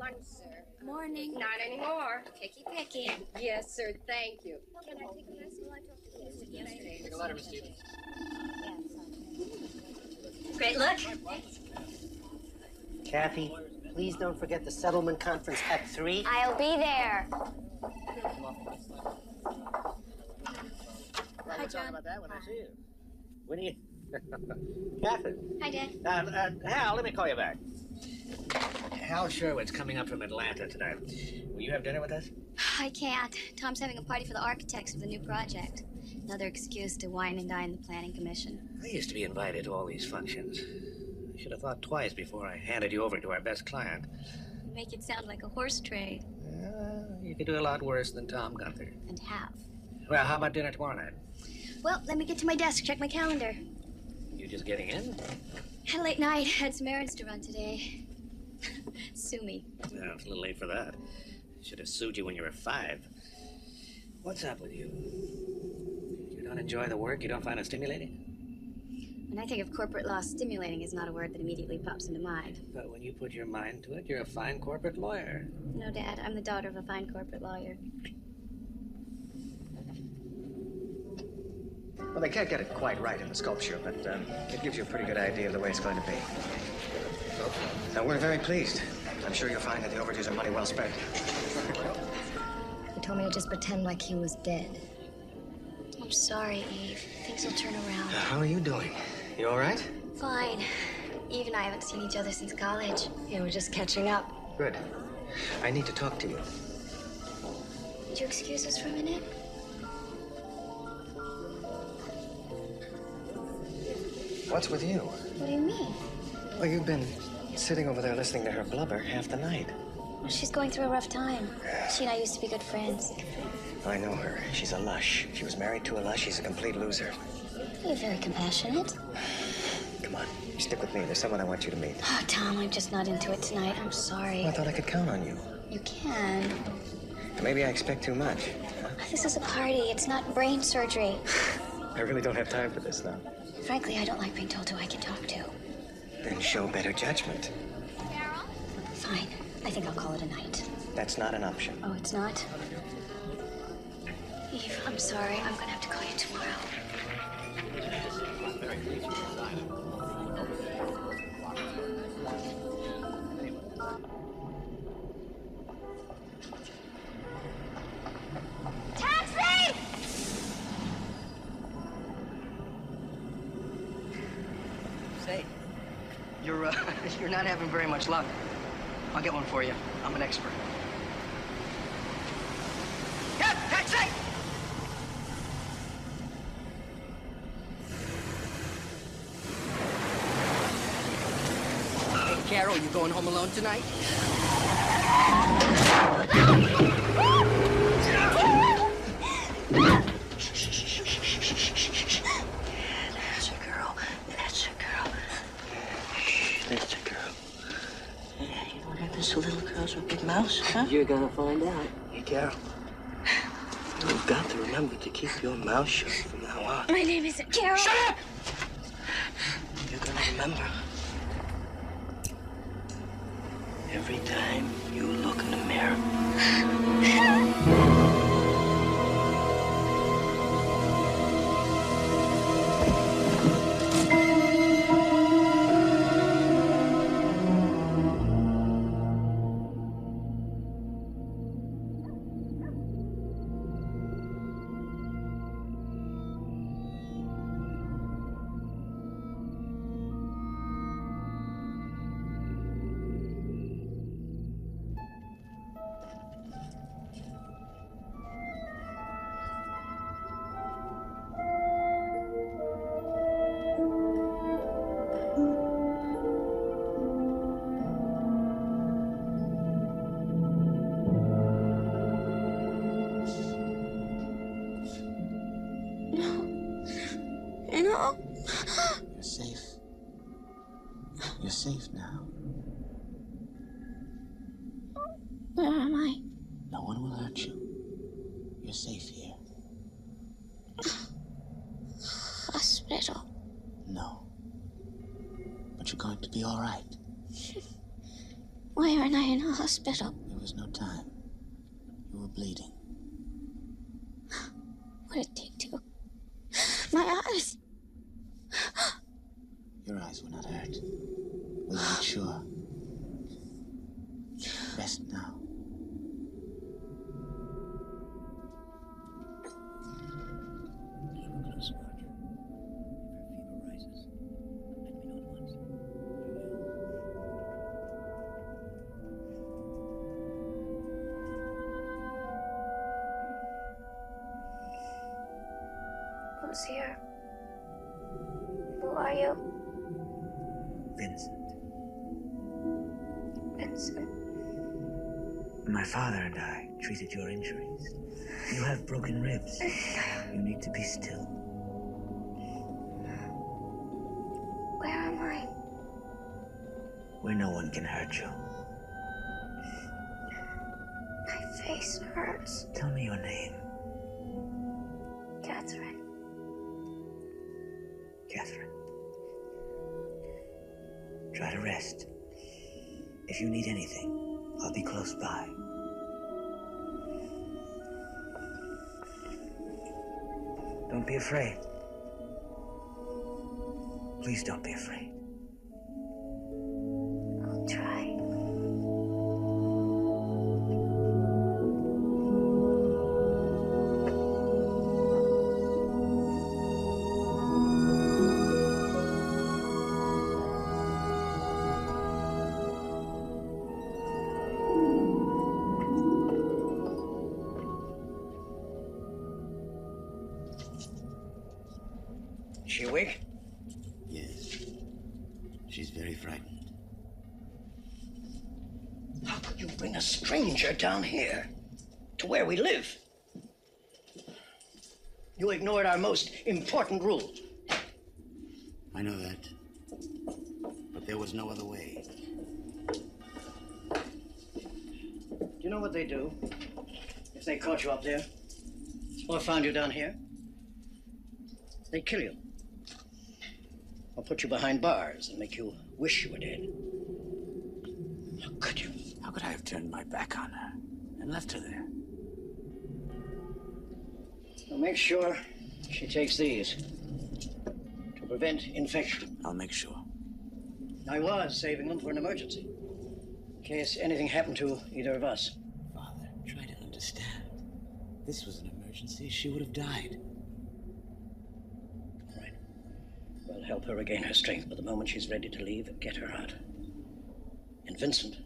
Morning, sir. Morning. Not anymore. Picky, picky. Yes, sir. Thank you. Can I take a message? Well, I talked to you yesterday. Take a letter, Miss Stevens. Great look. Kathy, please don't forget the settlement conference at 3. I'll be there. Hi, John. About that when I see you. When are you? Catherine. Hi, Dad. Hal, let me call you back. Hal Sherwood's coming up from Atlanta tonight. Will you have dinner with us? I can't. Tom's having a party for the architects of the new project. Another excuse to wine and dine the planning commission. I used to be invited to all these functions. I should have thought twice before I handed you over to our best client. You make it sound like a horse trade. You could do a lot worse than Tom Gunther. And have. Well, how about dinner tomorrow night? Well, let me get to my desk, check my calendar. You just getting in? Had a late night, had some errands to run today. Sue me. No, it's a little late for that. Should have sued you when you were 5. What's up with you? You don't enjoy the work? You don't find it stimulating? When I think of corporate law, stimulating is not a word that immediately pops into mind. But when you put your mind to it, you're a fine corporate lawyer. No, Dad, I'm the daughter of a fine corporate lawyer. Well, they can't get it quite right in the sculpture, but it gives you a pretty good idea of the way it's going to be. We're very pleased. I'm sure you'll find that the overdues are money well spent. He told me to just pretend like he was dead. I'm sorry, Eve. Things will turn around. How are you doing? You all right? Fine. Eve and I haven't seen each other since college. Yeah, we're just catching up. Good. I need to talk to you. Would you excuse us for a minute? What's with you? What do you mean? Well, you've been sitting over there listening to her blubber half the night. Well, she's going through a rough time. She and I used to be good friends. I know her. She's a lush. She was married to a lush. She's a complete loser. You're very compassionate. Come on, stick with me. There's someone I want you to meet. Oh, Tom, I'm just not into it tonight. I'm sorry. Well, I thought I could count on you. You can. Maybe I expect too much. This is a party. It's not brain surgery. I really don't have time for this now. Frankly, I don't like being told who I can talk to. Then show better judgment. Carol? Fine. I think I'll call it a night. That's not an option. Oh, it's not? Eve, I'm sorry. I'm gonna have to call you tomorrow. Taxi! Say, you're not having very much luck. I'll get one for you. I'm an expert. Yeah, taxi! Hey, Carol, you going home alone tonight? That's a girl. That's a girl. That's a girl. You know what happens to little girls with big mouths, huh? You're gonna find out. Hey, Carol. You've got to remember to keep your mouth shut from now on. My name isn't Carol. Shut up! You're gonna remember. Every time you look in the mirror. No. You're safe. You're safe now. Where am I? No one will hurt you. You're safe here. Hospital. No. But you're going to be all right. Why aren't I in a hospital? special? There was no time. You were bleeding. What did it do? My eyes! Your eyes were not hurt. We weren't sure. Rest now. Keep a close watch. If her fever rises, let me know at once. Who's here? Who are you? Vincent. Vincent. My father and I treated your injuries. You have broken ribs. You need to be still. Where am I? Where no one can hurt you. My face hurts. Tell me your name. Catherine. Catherine. Try to rest. If you need anything, I'll be close by. Don't be afraid. Please don't be afraid. I'll try. Is she awake? Yes. She's very frightened. How could you bring a stranger down here? To where we live? You ignored our most important rule. I know that. But there was no other way. Do you know what they do if they caught you up there? Or found you down here? They kill you. Or put you behind bars and make you wish you were dead. How could you? How could I have turned my back on her and left her there? Well, make sure she takes these to prevent infection. I'll make sure. I was saving them for an emergency, in case anything happened to either of us. Father, try to understand. This was an emergency. She would have died. All right. Well, help her regain her strength, but the moment she's ready to leave, get her out. And Vincent,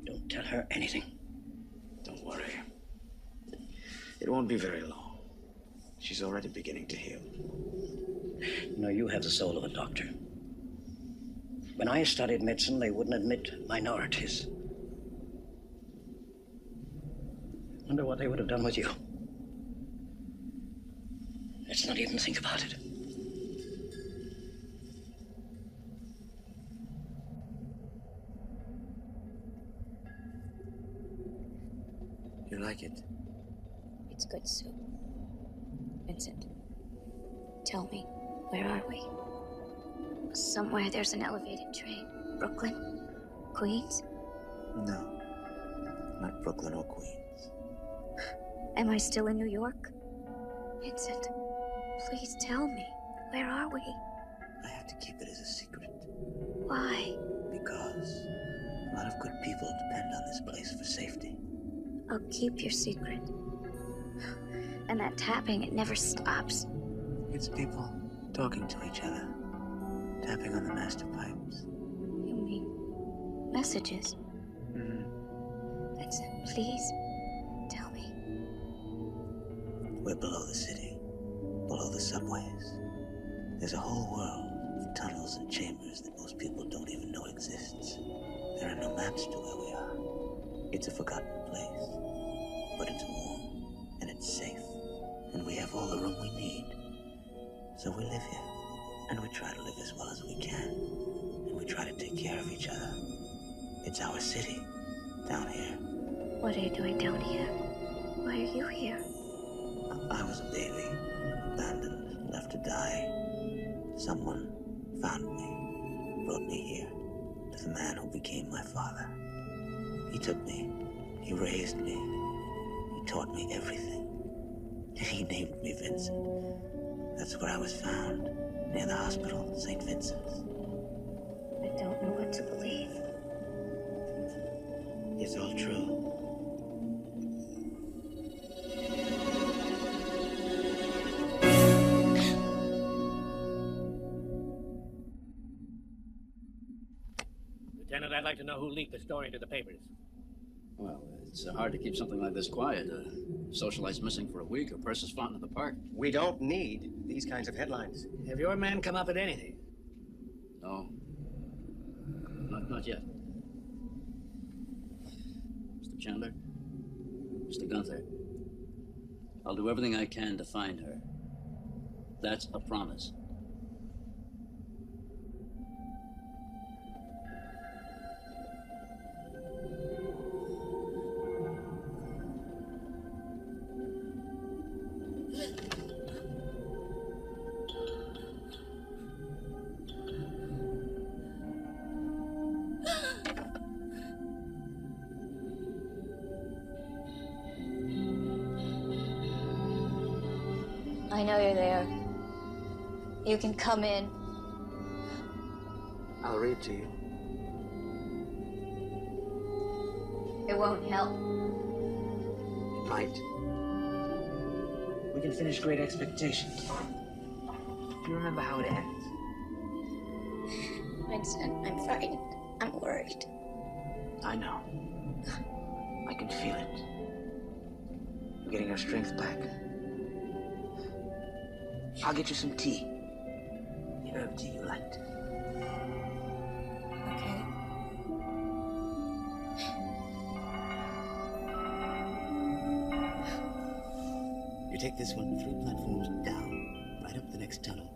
don't tell her anything. Don't worry. It won't be very long. She's already beginning to heal. No, you have the soul of a doctor. When I studied medicine, they wouldn't admit minorities. Wonder what they would have done with you. Let's not even think about it. You like it? It's good soup. Vincent, tell me, where are we? Somewhere there's an elevated train. Brooklyn? Queens? No. Not Brooklyn or Queens. Am I still in New York? Vincent, please tell me, where are we? I have to keep it as a secret. Why? Because a lot of good people depend on this place for safety. I'll keep your secret. And that tapping, it never stops. It's people talking to each other. Tapping on the master pipes. You mean messages? Mm-hmm. Vincent, please, tell me. We're below the city. Below the subways. There's a whole world of tunnels and chambers that most people don't even know exists. There are no maps to where we are. It's a forgotten place. But it's warm, and it's safe, and we have all the room we need. So we live here, and we try to live as well as we can, and we try to take care of each other. It's our city, down here. What are you doing down here? Why are you here? I was a baby, abandoned, left to die. Someone found me, brought me here, to the man who became my father. He took me. He raised me. He taught me everything. He named me Vincent. That's where I was found, near the hospital, St. Vincent's. I don't know what to believe. It's all true. Lieutenant, I'd like to know who leaked the story to the papers. Well, it's hard to keep something like this quiet. Socialite's missing for a week, a purse is found in the park. We don't need these kinds of headlines. Have your men come up with anything? No. Not yet. Mr. Chandler? Mr. Gunther? I'll do everything I can to find her. That's a promise. I know you're there. You can come in. I'll read to you. It won't help. It might. We can finish Great Expectations. Do you remember how it ends? Vincent, I'm frightened. I'm worried. I know. I can feel it. We're getting our strength back. I'll get you some tea. The herb tea you liked. Okay. You take this one 3 platforms down, right up the next tunnel,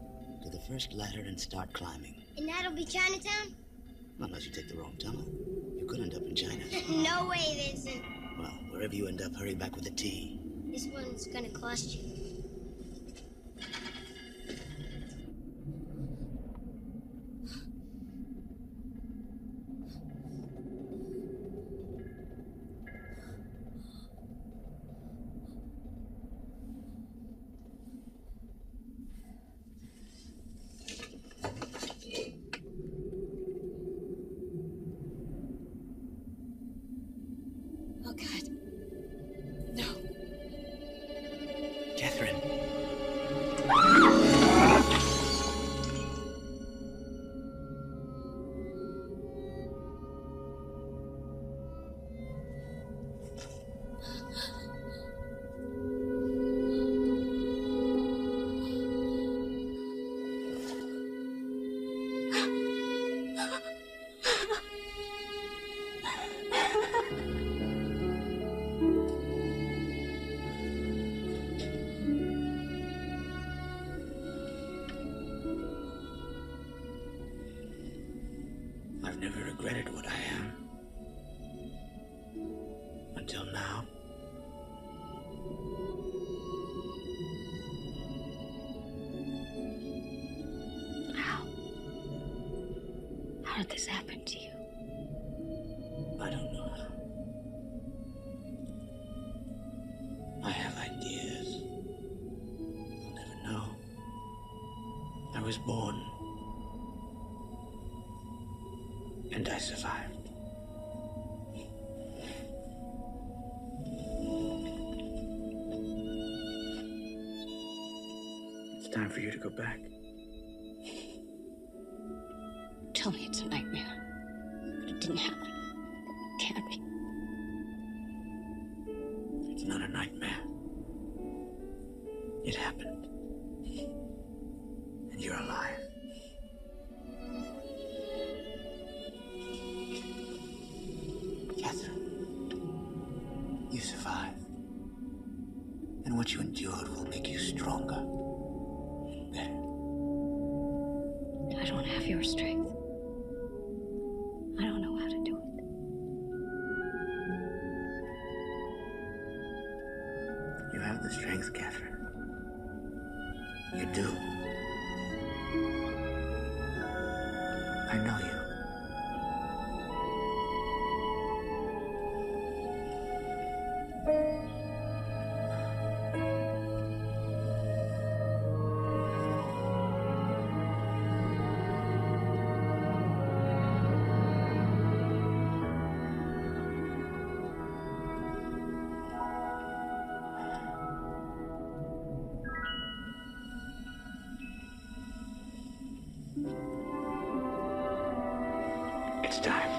to the first ladder and start climbing. And that'll be Chinatown? Unless you take the wrong tunnel. You could end up in China. No way, Vincent. Well, wherever you end up, hurry back with the tea. This one's gonna cost you. Oh, God. No. Catherine. I've never regretted what I am. Until now. How did this happen to you? I don't know how. I have ideas. I'll never know. I was born. And I survived. It's time for you to go back. Tell me it's a nightmare. It didn't happen. It can't be. It's not a nightmare. It happened. And you're alive. Catherine, you survived. And what you endured will make you stronger. Better. I don't have your strength. I don't know how to do it. You have the strength, Catherine. You do. I know you. It's time.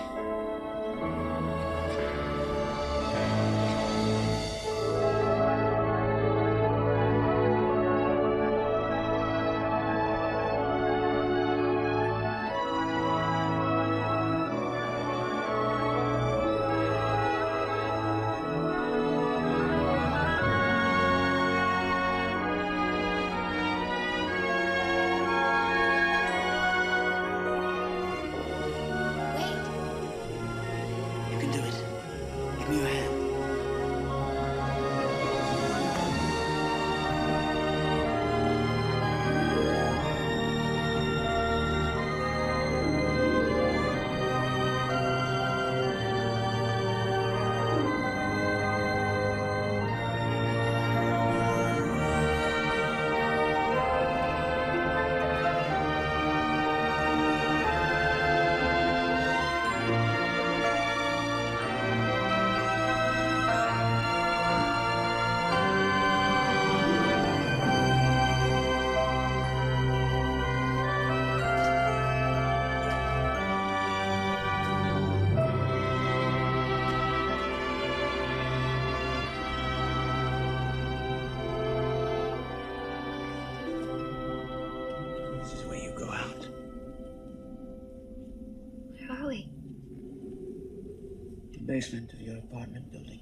Basement of your apartment building.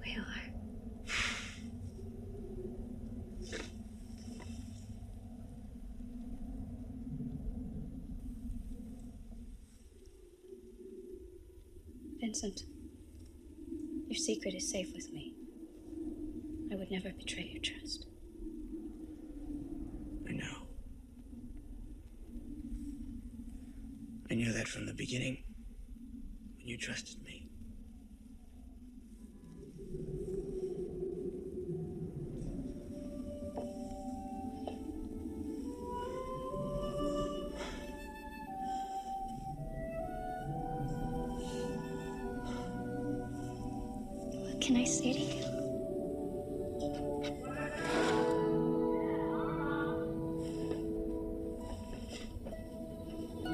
We are. Vincent, your secret is safe with me. I would never betray your trust. I know. I knew that from the beginning. When you trusted me. What can I say to you?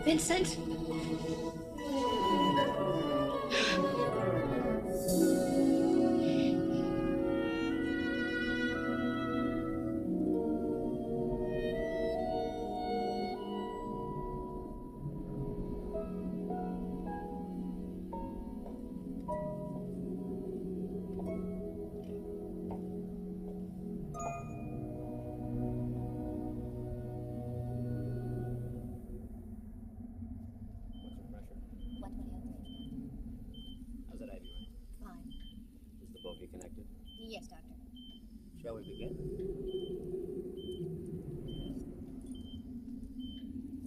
Vincent? Yes, Doctor. Shall we begin?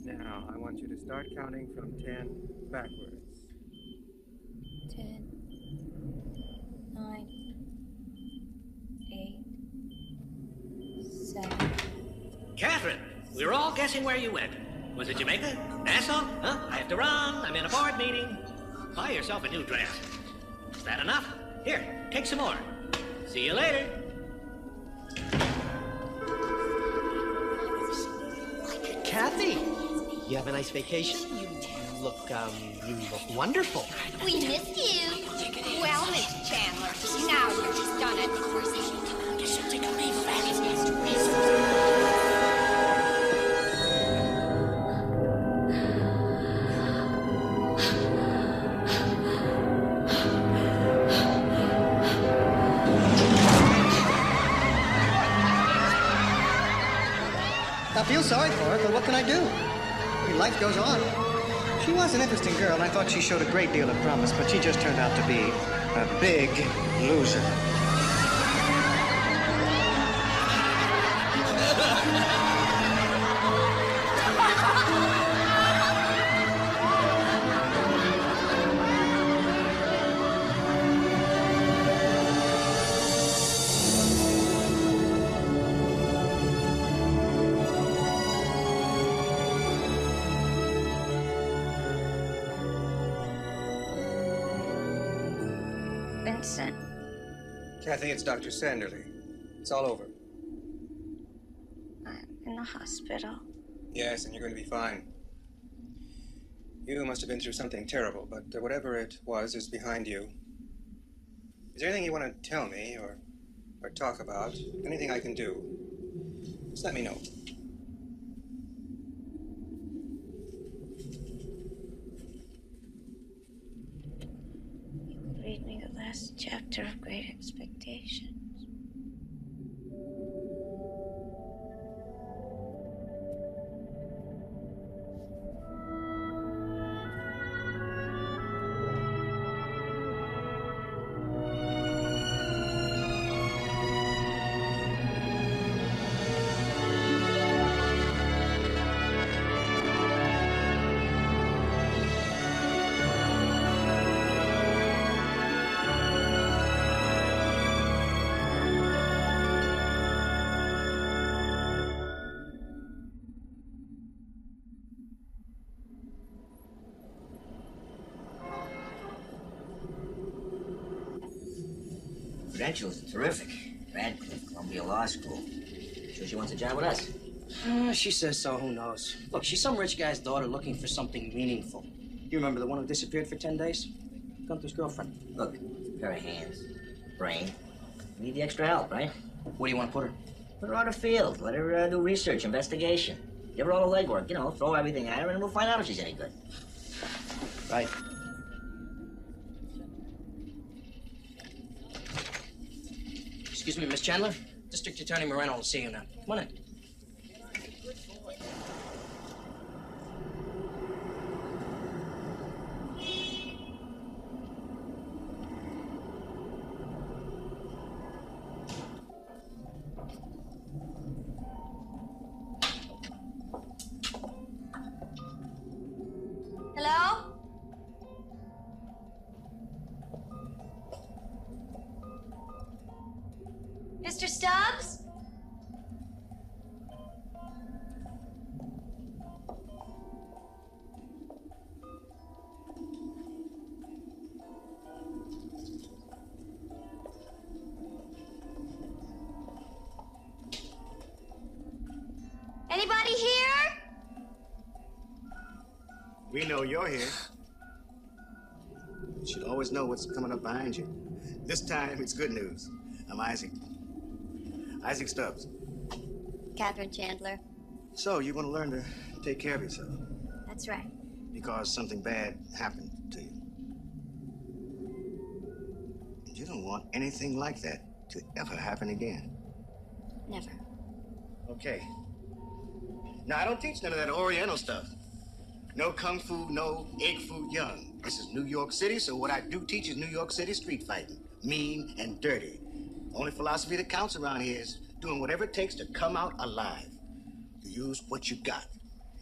Now, I want you to start counting from 10 backwards. 10, 9, 8, 7. Catherine, we were all guessing where you went. Was it Jamaica? Nassau? Huh? I have to run. I'm in a board meeting. Buy yourself a new dress. Is that enough? Here, take some more. See you later. Kathy, you have a nice vacation? You look wonderful. We missed you. Well, Miss Chandler, now you've just done it. I feel sorry for her, but what can I do? I mean, life goes on. She was an interesting girl, and I thought she showed a great deal of promise, but she just turned out to be a big loser. Vincent. Kathy, it's Dr. Sanderly. It's all over. I'm in the hospital. Yes, and you're going to be fine. You must have been through something terrible, but whatever it was is behind you. Is there anything you want to tell me or talk about? Anything I can do? Just let me know. You could read me the last chapter of Great Expectations. Credentials are terrific. Radcliffe, Columbia Law School. Sure she wants a job with us? She says so, who knows? Look, she's some rich guy's daughter looking for something meaningful. You remember the one who disappeared for 10 days? Gunther's girlfriend. Look, pair of hands, brain. We need the extra help, right? Where do you want to put her? Put her out of field. Let her do research, investigation. Give her all the legwork, you know, throw everything at her, and we'll find out if she's any good. Right. Excuse me, Miss Chandler? District Attorney Moreno will see you now. Come on in. Hello? Mr. Stubbs? Anybody here? We know you're here. You should always know what's coming up behind you. This time, it's good news. I'm Isaac. Isaac Stubbs. Catherine Chandler. So, you want to learn to take care of yourself That's right. because something bad happened to you. And you don't want anything like that to ever happen again. Never. Okay. Now, I don't teach none of that Oriental stuff. No kung fu, no egg food young. This is New York City, so what I do teach is New York City street fighting. Mean and dirty. Only philosophy that counts around here is doing whatever it takes to come out alive. You use what you got.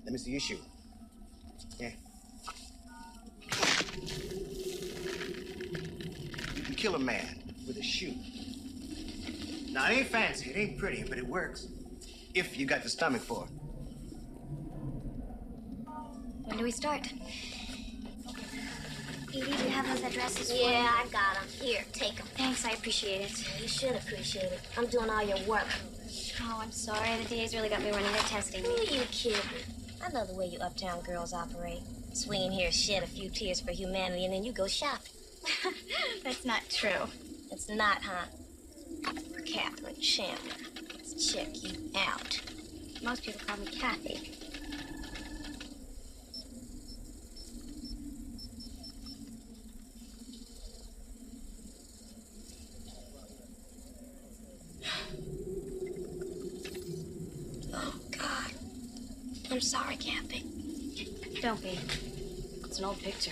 Let me see your shoe. Yeah. You can kill a man with a shoe. Now, it ain't fancy, it ain't pretty, but it works. If you got the stomach for it. When do we start? Edie, do you have those addresses for me? Yeah, I got them. Here, take them. Thanks, I appreciate it. You should appreciate it. I'm doing all your work. Oh, I'm sorry. The DA's really got me running. They're testing me. Who are you kidding? I know the way you uptown girls operate. Swing in here, shed a few tears for humanity, and then you go shopping. That's not true. It's not, huh? Catherine Chandler. Let's check you out. Most people call me Kathy. Oh, God. I'm sorry, Kathy. Don't be. It's an old picture.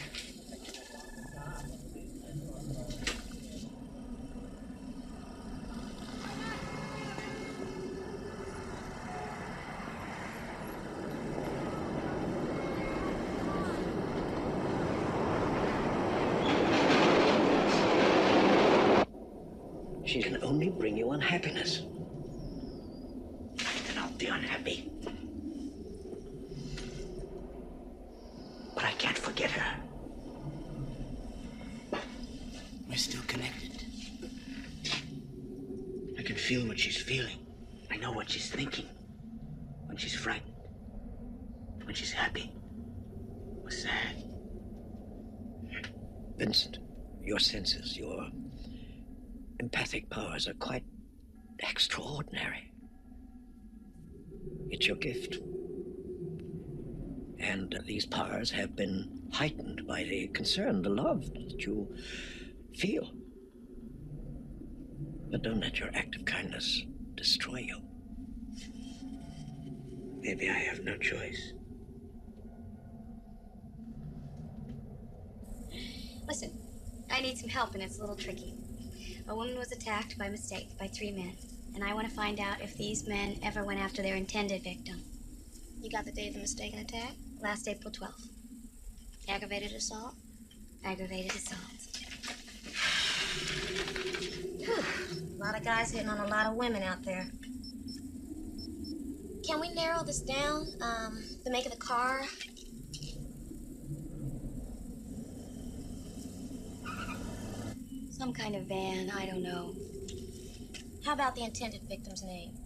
She can only bring you unhappiness. Then I'll be unhappy. But I can't forget her. We're still connected. I can feel what she's feeling. I know what she's thinking. When she's frightened. When she's happy. Or sad. Vincent, your senses, your empathic powers are quite extraordinary. It's your gift. And these powers have been heightened by the concern, the love that you feel. But don't let your act of kindness destroy you. Maybe I have no choice. Listen, I need some help and it's a little tricky. A woman was attacked by mistake by 3 men, and I want to find out if these men ever went after their intended victim. You got the day of the mistaken attack? Last April 12th. Aggravated assault? Aggravated assault. A lot of guys hitting on a lot of women out there. Can we narrow this down? The make of the car? Some kind of van, I don't know. How about the intended victim's name?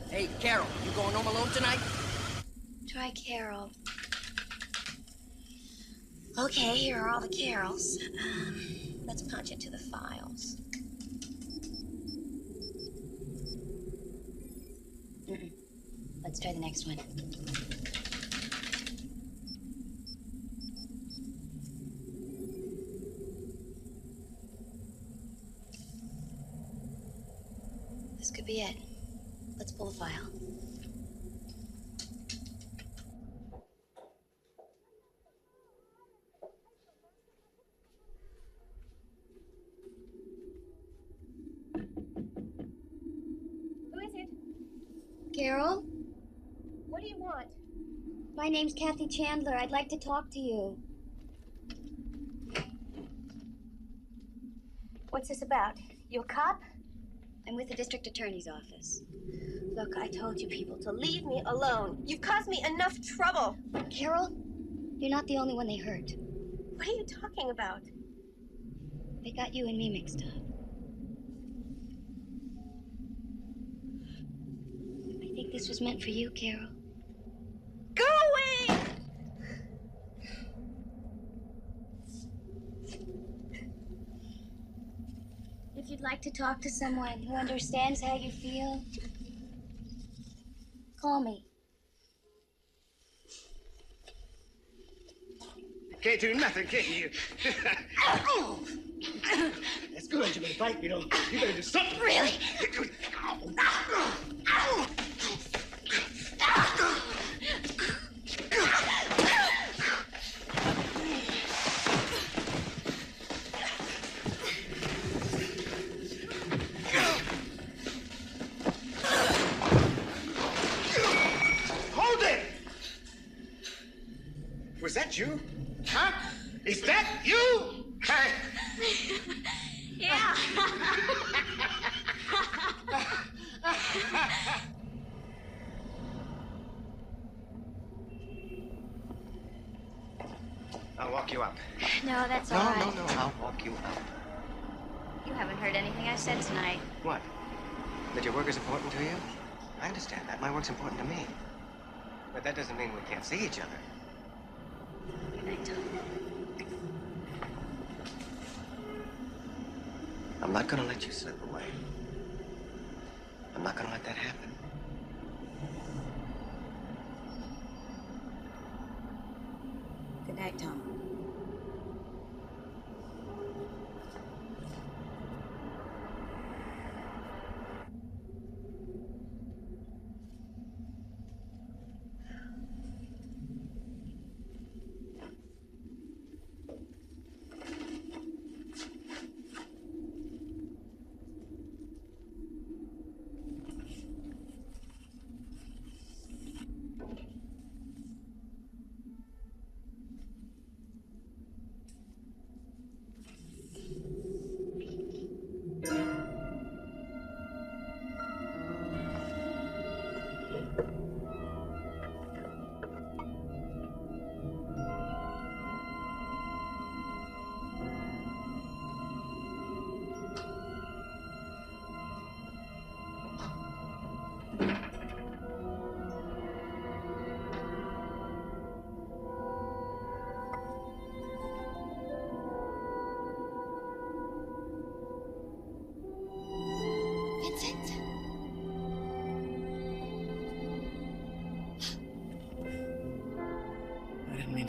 Hey, Carol, you going home alone tonight? Try Carol. Okay, here are all the Carols. Let's punch into the files. Let's try the next one. This could be it. Let's pull the file. Who is it? Carol? What do you want? My name's Kathy Chandler. I'd like to talk to you. What's this about? You a cop? I'm with the district attorney's office. Look, I told you people to leave me alone. You've caused me enough trouble. Carol, you're not the only one they hurt. What are you talking about? They got you and me mixed up. I think this was meant for you, Carol. Go away! If you'd like to talk to someone who understands how you feel, call me. Can't do nothing, can you? That's good. You better fight, you know. You better do something. Really? Hold it! Was that you? Huh? Is that you? Hey! Yeah. I'll walk you up. No, that's all right. No, I'll walk you up. You haven't heard anything I said tonight. What? That your work is important to you? I understand that. My work's important to me. But that doesn't mean we can't see each other. Good night, Tom. I'm not gonna let you slip away. I'm not gonna let that happen. Good night, Tom.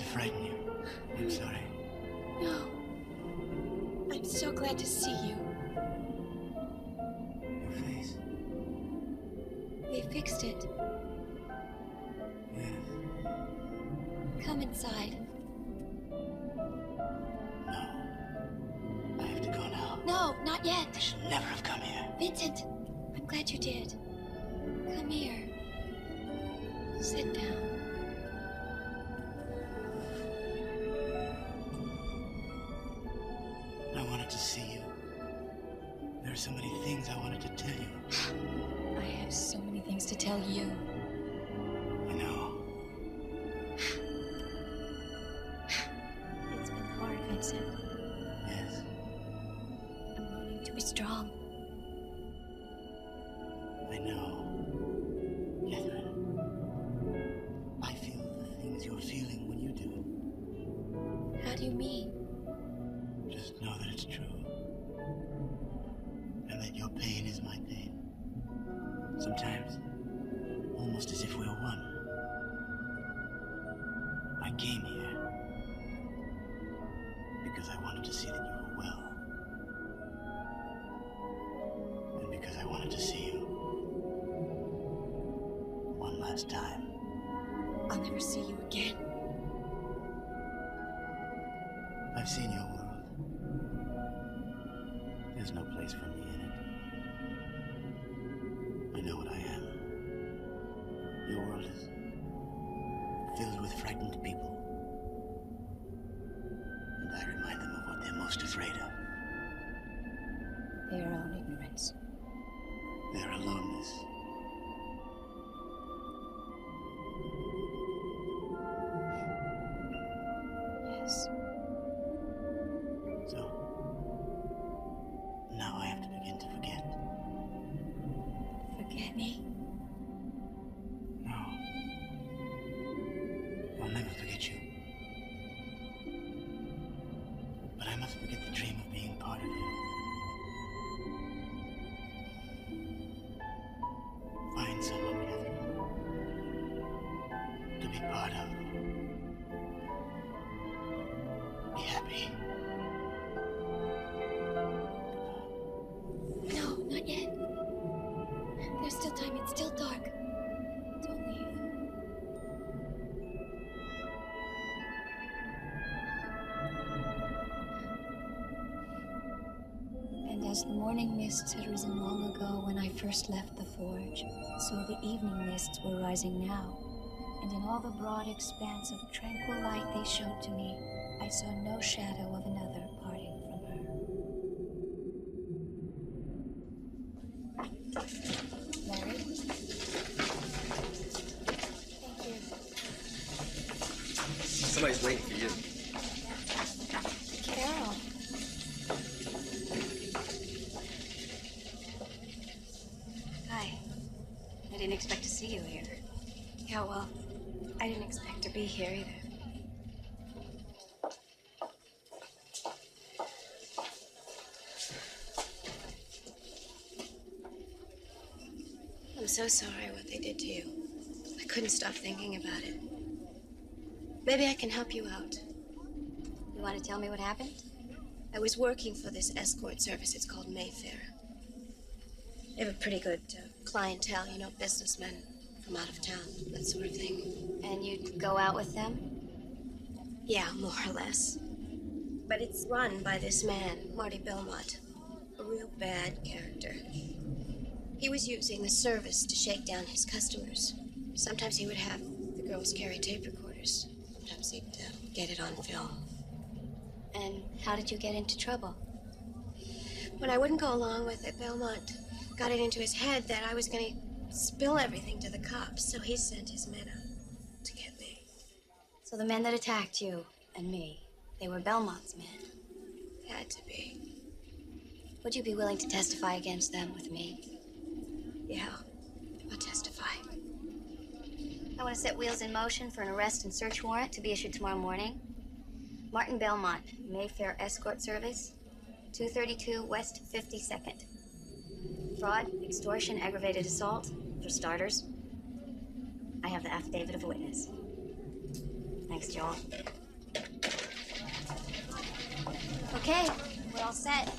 frighten you. I'm sorry. No. I'm so glad to see you. Your face. They fixed it. Yes. Come inside. No. I have to go now. No, not yet. I should never have come here. Vincent, I'm glad you did. Come here. Sit down. I wanted to see you. There are so many things I wanted to tell you. I have so many things to tell you. I know. It's been hard, Vincent. Yes. I'm learning to be strong. I know. Catherine. I feel the things you're feeling when you do. How do you mean? Just know that it's true. And that your pain is my pain. Sometimes, almost as if we're one. I came here because I wanted to see that you were well. And because I wanted to see you one last time. I'll never see you again. I've seen your world. There's no place for me in it. I know what I am. Your world is filled with frightened people. And I remind them of what they're most afraid of. Their own ignorance. Their aloneness. Yes. So, now I have to begin to forget. Forget me? No. I'll never forget you. But I must forget the dream of being part of you. Find someone, Catherine, to be part of. Be happy. No, not yet. There's still time. It's still dark. Don't leave. And as the morning mists had risen long ago when I first left the forge, so the evening mists were rising now. And in all the broad expanse of tranquil light they showed to me, I saw no shadow of another parting from her. Mary? Thank you. Somebody's waiting for you. Carol. Hi. I didn't expect to see you here. Yeah, well, I didn't expect to be here either. I'm so sorry what they did to you. I couldn't stop thinking about it. Maybe I can help you out. You want to tell me what happened? I was working for this escort service. It's called Mayfair. They have a pretty good clientele, you know, businessmen from out of town, that sort of thing. And you'd go out with them? Yeah, more or less. But it's run by this man, Marty Belmont. A real bad character. He was using the service to shake down his customers. Sometimes he would have the girls carry tape recorders. Sometimes he'd get it on film. And how did you get into trouble? When I wouldn't go along with it, Belmont got it into his head that I was going to spill everything to the cops, so he sent his men out to get me. So the men that attacked you and me, they were Belmont's men? Had to be. Would you be willing to testify against them with me? Yeah, I'll testify. I want to set wheels in motion for an arrest and search warrant to be issued tomorrow morning. Martin Belmont, Mayfair Escort Service, 232 West 52nd. Fraud, extortion, aggravated assault, for starters. I have the affidavit of a witness. Thanks, Joel. Okay, we're all set.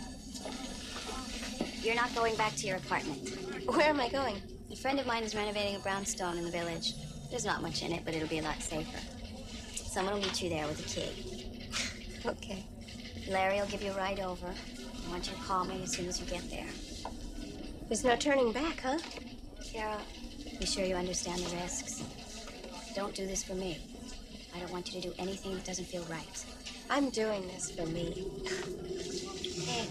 You're not going back to your apartment. Where am I going? A friend of mine is renovating a brownstone in the village. There's not much in it, but it'll be a lot safer. Someone will meet you there with a key. Okay. Larry will give you a ride over. I want you to call me as soon as you get there. There's no turning back, huh? Carol, be sure you understand the risks. Don't do this for me. I don't want you to do anything that doesn't feel right. I'm doing this for me. Hey.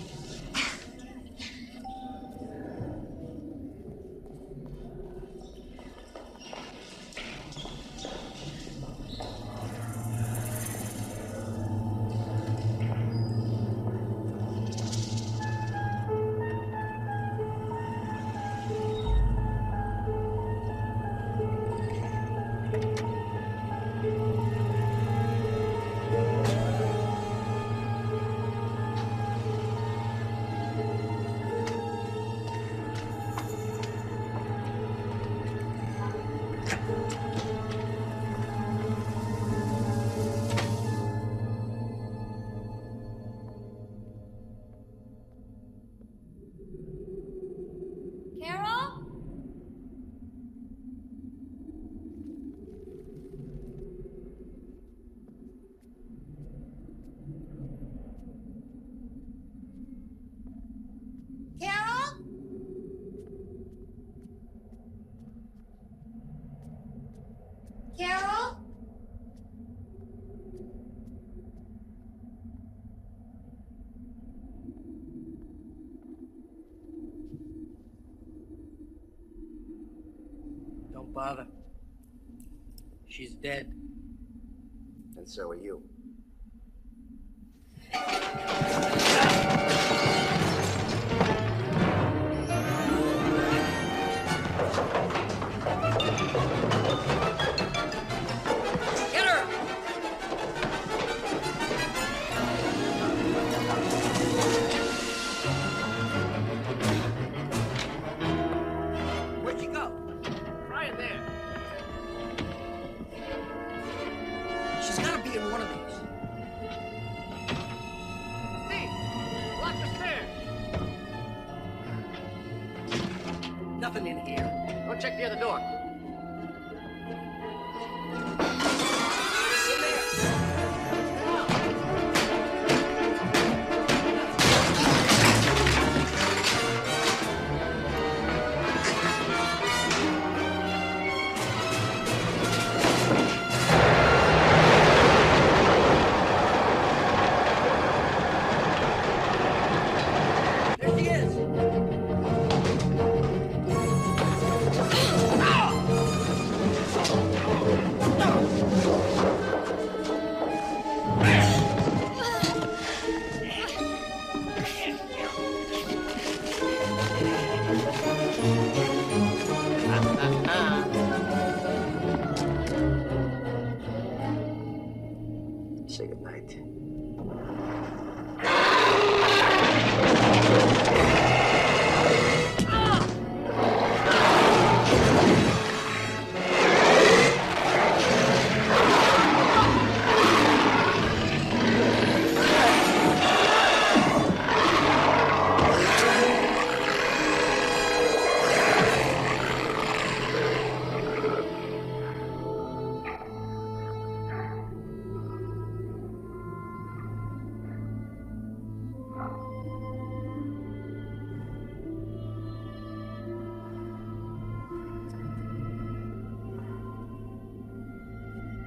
Carol? Carol? Carol? Don't bother. She's dead. And so are you. Get her! Where'd she go? Right there. She's gotta be in one of these. See? Lock the stairs. Nothing in here. Go check the other door. There she is. Say goodnight.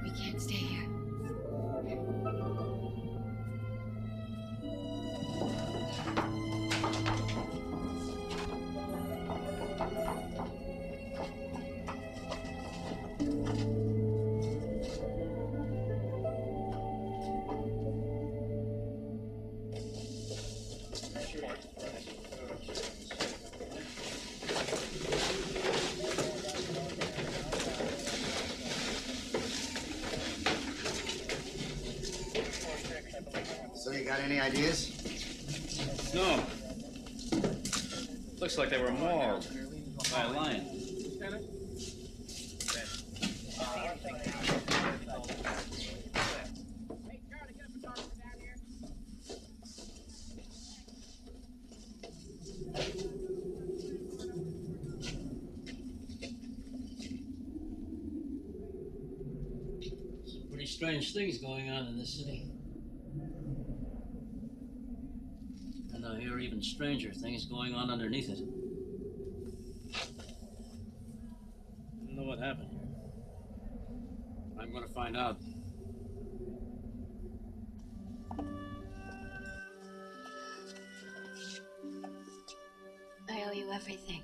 We can't stay here. So you got any ideas? No. Looks like they were mauled by a lion. strange things going on in this city. And I hear even stranger things going on underneath it. I don't know what happened here. I'm gonna find out. I owe you everything.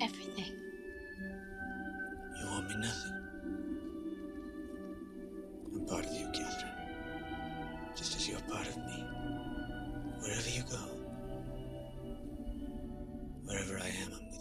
Everything. You owe me nothing. I'm part of you, Catherine. Just as you're part of me. Wherever you go, wherever I am, I'm